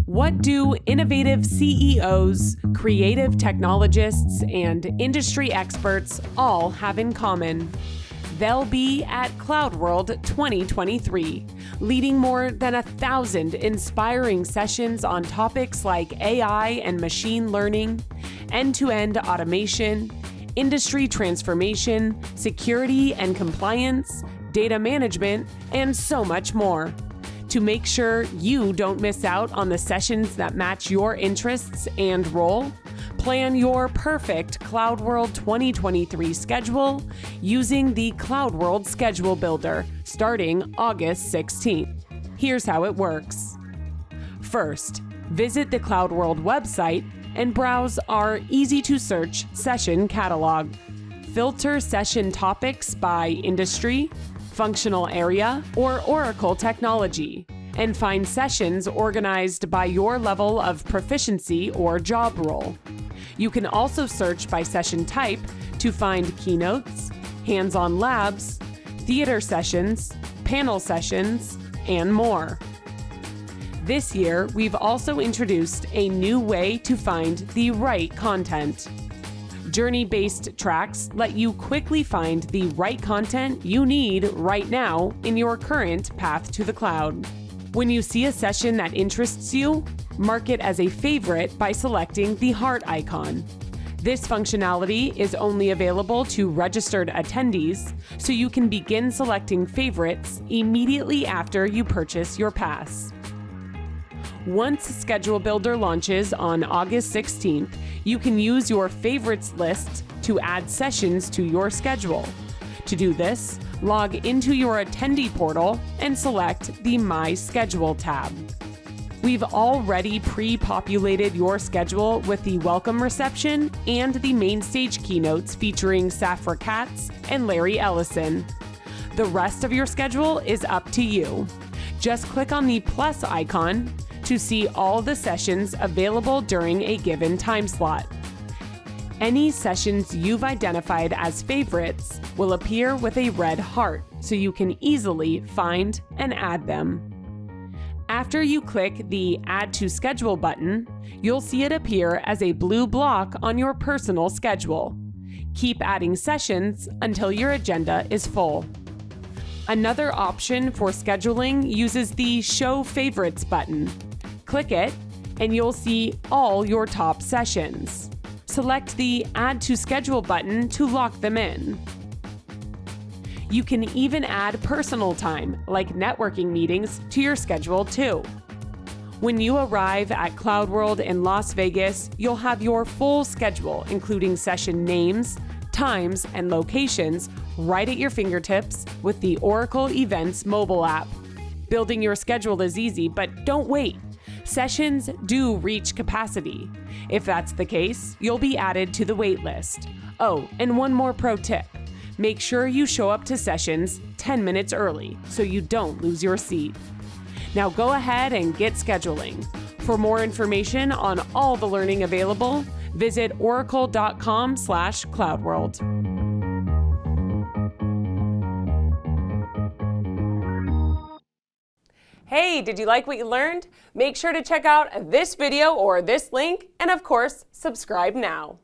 What do innovative CEOs, creative technologists, and industry experts all have in common? They'll be at CloudWorld 2023, leading more than 1,000 inspiring sessions on topics like AI and machine learning, end-to-end automation, industry transformation, security and compliance, data management, and so much more. To make sure you don't miss out on the sessions that match your interests and role, plan your perfect CloudWorld 2023 schedule using the CloudWorld Schedule Builder starting August 16th. Here's how it works. First, visit the CloudWorld website and browse our easy-to-search session catalog. Filter session topics by industry, functional area, or Oracle technology, and find sessions organized by your level of proficiency or job role. You can also search by session type to find keynotes, hands-on labs, theater sessions, panel sessions, and more. This year, we've also introduced a new way to find the right content. Journey-based tracks let you quickly find the right content you need right now in your current path to the cloud. When you see a session that interests you, mark it as a favorite by selecting the heart icon. This functionality is only available to registered attendees, so you can begin selecting favorites immediately after you purchase your pass. Once Schedule Builder launches on August 16th, you can use your favorites list to add sessions to your schedule. To do this, log into your attendee portal and select the My Schedule tab. We've already pre-populated your schedule with the welcome reception and the main stage keynotes featuring Safra Katz and Larry Ellison. The rest of your schedule is up to you. Just click on the plus icon to see all the sessions available during a given time slot. Any sessions you've identified as favorites will appear with a red heart, so you can easily find and add them. After you click the Add to Schedule button, you'll see it appear as a blue block on your personal schedule. Keep adding sessions until your agenda is full. Another option for scheduling uses the Show Favorites button. Click it, and you'll see all your top sessions. Select the Add to Schedule button to lock them in. You can even add personal time, like networking meetings, to your schedule too. When you arrive at CloudWorld in Las Vegas, you'll have your full schedule, including session names, times, and locations, right at your fingertips with the Oracle Events mobile app. Building your schedule is easy, but don't wait. Sessions do reach capacity. If that's the case, you'll be added to the wait list. Oh, and one more pro tip. Make sure you show up to sessions 10 minutes early so you don't lose your seat. Now go ahead and get scheduling. For more information on all the learning available, visit oracle.com/cloudworld. Hey, did you like what you learned? Make sure to check out this video or this link, and of course, subscribe now.